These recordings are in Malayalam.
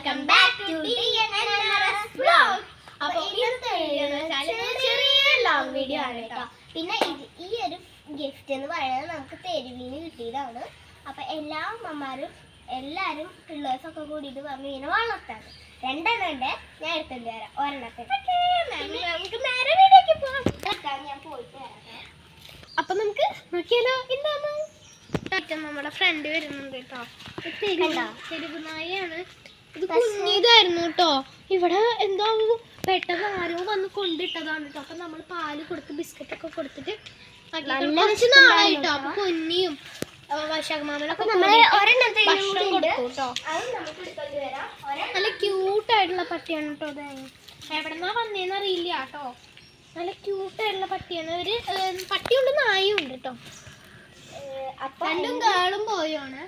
Welcome back to vlog. അപ്പോൾ ഇന്നത്തെ ചെറിയ ലോങ് വീഡിയോ ആണ് കേട്ടോ. പിന്നെ ഈ ഒരു ഗിഫ്റ്റ് എന്ന് പറയുന്നത് നമുക്ക് തെരുവിന് കിട്ടിയതാണ്. അപ്പോൾ എല്ലാ അമ്മമാരും എല്ലാവരും പിള്ളേഴ്സൊക്കെ കൂടിയിട്ട് പറഞ്ഞു ഇങ്ങനെ വളർത്താറ്. രണ്ടെണ്ണം ഉണ്ട്, ഞാൻ എടുത്തിട്ട് വരാം. ഒരെണ്ണത്തിന് നമുക്ക് നേരെ വീട്ടിലേക്ക് പോകാം. ഞാൻ പോയിട്ട് വരാം. അപ്പൊ നമുക്ക് നോക്കിയാലോ. എന്താണ് നമ്മുടെ ഫ്രണ്ട് വരുന്നുണ്ട് കേട്ടോ. തെരുവ് നായയാണ്. ഇത് കുഞ്ഞിതായിരുന്നു കേട്ടോ. ഇവിടെ എന്തോ പെട്ടെന്ന് ആരോ വന്ന് കൊണ്ടിട്ടതാണ് കേട്ടോ. അപ്പൊ നമ്മൾ പാല് കൊടുത്ത് ബിസ്ക്കറ്റ് ഒക്കെ കൊടുത്തിട്ട് കുറച്ച് നാളായിട്ടോ. അപ്പൊ പൊന്നിയും വശകമാമനൊക്കെ ഭക്ഷണം കൊടുത്തു കേട്ടോ. നല്ല ക്യൂട്ടായിട്ടുള്ള പട്ടിയാണ് കേട്ടോ. അത് എവിടെന്നാ വന്നേന്ന് അറിയില്ല കേട്ടോ. നല്ല ക്യൂട്ടായിട്ടുള്ള പട്ടിയാണ്. ഒരു പട്ടിയുണ്ട്, നായും ഉണ്ട് കേട്ടോ. രണ്ടും ഗേളും ബോയാണ്.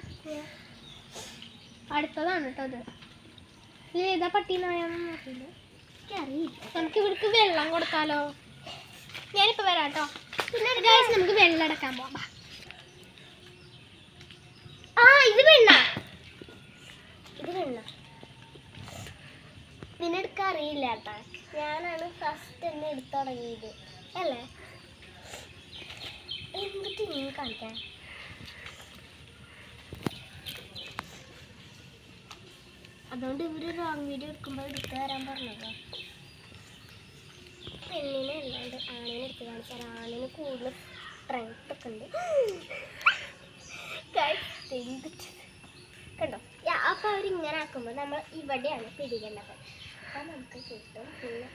അടുത്തതാണ് കേട്ടോ. അത് ഇത് ഏതാ പട്ടി നായാണെന്ന് അറിയില്ല. നമുക്ക് ഇവർക്ക് വെള്ളം കൊടുക്കാലോ. ഞാനിപ്പോ വരാം കേട്ടോ. പിന്നെ നമുക്ക് വെള്ളം അടക്കാൻ പോവാം. ഇത് വെണ്ണ, ഇത് വെണ്ണ. ഇതിനെടുക്കാൻ അറിയില്ല കേട്ടോ. ഞാനാണ് ഫസ്റ്റ് തന്നെ എടുത്തു തുടങ്ങിയത് അല്ലേ. എന്നിട്ട് നീ കാണിക്കാൻ അതുകൊണ്ട് ഇവര് ലോങ് വീഡിയോ എടുക്കുമ്പോൾ എടുത്തു തരാൻ പറഞ്ഞതോ. പെണ്ണിനെ അല്ലാണ്ട് ആണിനെ എടുത്ത് കാണിച്ചാൽ ആണിന് കൂടുതൽ സ്ട്രെങ്ത് ഒക്കെ ഉണ്ട് കണ്ടോ. അപ്പോൾ അവരിങ്ങനെ ആക്കുമ്പോൾ നമ്മൾ ഇവിടെയാണ് പിടിക്കേണ്ടത്. അപ്പം നമുക്ക് കിട്ടും. പിന്നെ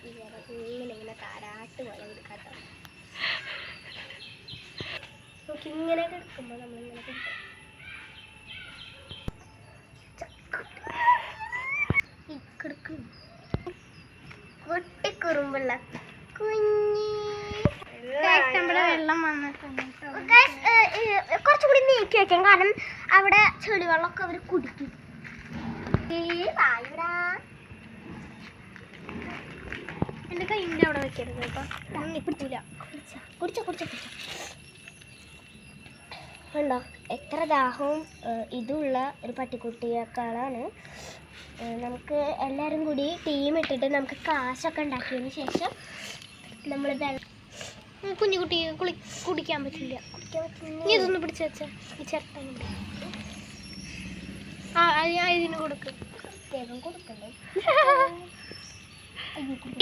ഇങ്ങനെ ഇങ്ങനെ താരാട്ട് പോലെ എടുക്കാട്ടോ. നമുക്ക് ഇങ്ങനെ കിടക്കുമ്പോൾ നമ്മളിങ്ങനെ കിട്ടും. കുട്ടിക്കുറുമ്പുള്ള കുഞ്ഞി വെള്ളം വന്നിട്ടുണ്ട്. കുറച്ചുകൂടി നീക്കി വെക്കാം, കാരണം അവിടെ ചെടിവെള്ളമൊക്കെ അവർ കുടിക്കും. എൻ്റെ കൈൻ്റെ അവിടെ വെക്കരുത് കേട്ടോ. പിടിച്ചില്ല. ഉണ്ടോ എത്ര ദാഹവും ഇതുള്ള ഒരു പട്ടിക്കുട്ടിയേക്കാളാണ്. നമുക്ക് എല്ലാവരും കൂടി ടീം ഇട്ടിട്ട് നമുക്ക് കാശൊക്കെ ഉണ്ടാക്കിയതിന് ശേഷം നമ്മൾ കുഞ്ഞു കുട്ടി കുടിക്കാൻ പറ്റില്ല. നീ ഇതൊന്ന് പിടിച്ച് വെച്ചാൽ ഈ ചിരട്ട ഇതിന് കൊടുക്കും. വേഗം കൊടുക്കണ്ടേ.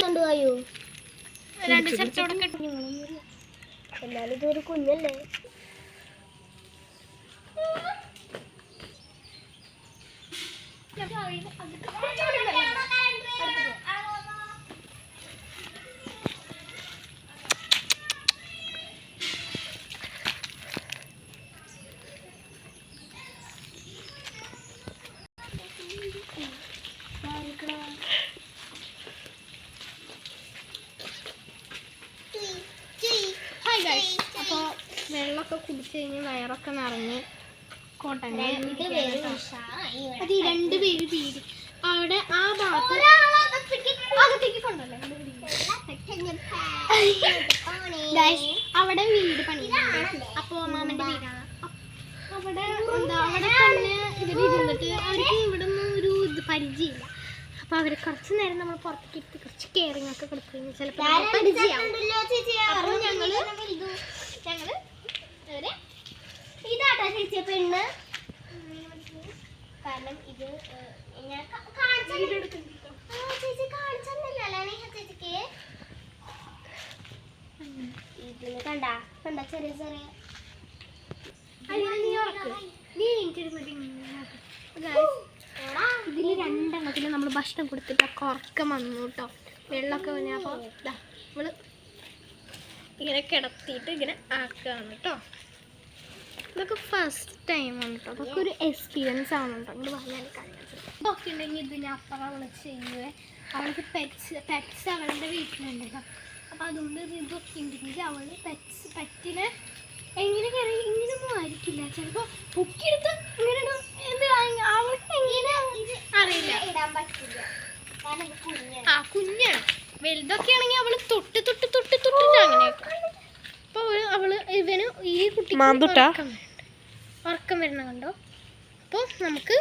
കൊണ്ടുപോയോ രണ്ട് ചിരട്ടോടെ കെട്ടി. എന്നാലും ഇതൊരു കുഞ്ഞല്ലേ. അപ്പോൾ വെള്ളമൊക്കെ കുടിച്ച് കഴിഞ്ഞ് വയറൊക്കെ നിറഞ്ഞ് കോട്ടനെ അത് രണ്ടുപേര് വീട് അവിടെ ആ ഭാഗത്ത് അകത്തേക്ക് കൊണ്ടല്ലേ അവിടെ വീട് പണിയുന്നുണ്ട്. അപ്പോൾ മാമൻ്റെ വീടാണ്. അവിടെ എന്താ അവിടെ തന്നെ ഇവരിരുന്നിട്ട് അവർക്ക് ഇവിടെ ഒന്നും ഒരു ഇത് പരിചയമില്ല. അപ്പോൾ അവർ കുറച്ച് നേരം നമ്മൾ പുറത്തേക്ക് ഇരുത്തി കുറച്ച് കെയറിങ് ഒക്കെ കൊടുത്തു കഴിഞ്ഞാൽ ചിലപ്പോൾ പരിചയമാവും. അപ്പോൾ ഞങ്ങൾ ഇതാട്ടോ ചേച്ചിയെ പെണ്ണ്. കാരണം ഇത് ഞാൻ ചേച്ചി കാണിച്ചൊന്നുമില്ലല്ലോ ചേച്ചിക്ക്. ഇതിന് കണ്ട ചെറിയ ചെറിയ ഇതിൽ രണ്ടെണ്ണത്തിന് നമ്മൾ ഭക്ഷണം കൊടുത്തിട്ടൊക്കെ ഉറക്കം വന്നു കേട്ടോ. വെള്ളമൊക്കെ വന്നാൽ അപ്പോൾ നമ്മൾ ഇങ്ങനെ കിടത്തിയിട്ട് ഇങ്ങനെ ആക്കുകയാണ് കേട്ടോ. ഇതൊക്കെ ഫസ്റ്റ് ടൈമാണ് കേട്ടോ. അതൊക്കെ ഒരു എക്സ്പീരിയൻസ് ആവുന്നുണ്ടോ. അങ്ങോട്ട് പറഞ്ഞാൽ ഇതൊക്കെ ഉണ്ടെങ്കിൽ ഇത് ഞാൻ അപ്പുറം അവൾ ചെയ്യുക. അവൾക്ക് പെറ്റ്സ് അവളുടെ വീട്ടിലുണ്ട് കേട്ടോ. അപ്പോൾ അതുകൊണ്ട് ഇതൊക്കെ ഉണ്ടെങ്കിൽ അവൾ പെറ്റിനെ എങ്ങനെ കയറി ഇങ്ങനെയൊന്നും ആയിരിക്കില്ല. ചിലപ്പോൾ പൊക്കിയെടുത്ത് ഇങ്ങനെ അവൾക്ക് എങ്ങനെ അറിയില്ല, ഇടാൻ പറ്റില്ല. കുഞ്ഞാണ്. വലുതൊക്കെ ആണെങ്കിൽ അവൾ തൊട്ട് അങ്ങനെയൊക്കെ. അപ്പോൾ അവള് ഇവന് ഈ കുട്ടി ഉറക്കം വരണം കണ്ടോ. അപ്പോൾ നമുക്ക്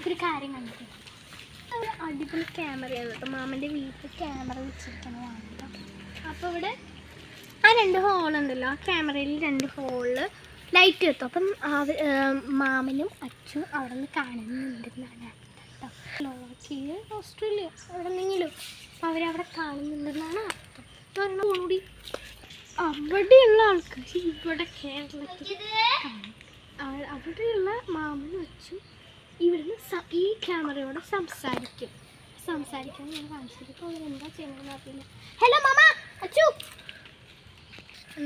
ഒരു കാര്യം കണ്ടിട്ട് അടിപൊളി ക്യാമറയാണ് കേട്ടോ. മാമൻ്റെ വീട്ടിൽ ക്യാമറ വെച്ചിരിക്കുന്നതാണ് കേട്ടോ. അപ്പോൾ ഇവിടെ ആ 2 ഹോളുണ്ടല്ലോ, ആ ക്യാമറയിൽ 2 ഹോളിൽ ലൈറ്റ് എത്തും. അപ്പം മാമനും അച്ഛനും അവിടെ നിന്ന് കാണുന്നുണ്ടെന്നാണ് കേട്ടോ. സ്ലോവാക്കിയ ഓസ്ട്രേലിയ അവിടെ നിന്നെങ്കിലും അപ്പം അവരവിടെ കാണുന്നുണ്ടെന്നാണ് അർത്ഥം. കാരണം കൂടി അവിടെയുള്ള ആൾക്കാർ ഇവിടെ കേരളത്തിൽ കാണും. അവിടെയുള്ള മാമനും അച്ഛനും ഇവിടുന്ന് ഈ ക്യാമറയോട് സംസാരിക്കാൻ ഞാൻ കാണിച്ചിട്ട് എന്താ ചെയ്യണമെന്ന് അറിയില്ല. Hello mama Achu.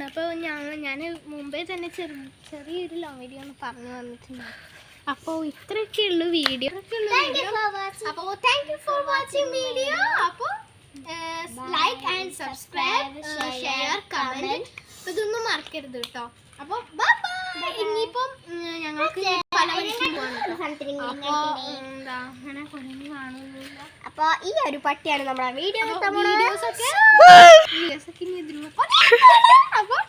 അപ്പോൾ ഞാൻ മുമ്പേ തന്നെ ചെറിയൊരു ലോങ് വീഡിയോ ഒന്ന് പറഞ്ഞു വന്നിട്ടുണ്ട്. അപ്പോൾ ഇത്രയൊക്കെയുള്ളൂ വീഡിയോ. അപ്പോൾ thank you for watching video. അപ്പോൾ like and subscribe, share, comment ഇതൊന്നും മറക്കരുത് കേട്ടോ. അപ്പോൾ ബൈ ബൈ. ഇനിയിപ്പം ഞങ്ങൾക്ക് പല അപ്പൊ ഈ ഒരു പട്ടിയാണ് നമ്മുടെ വീഡിയോസൊക്കെ ഇനി ഇതിലൂടെ അപ്പോൾ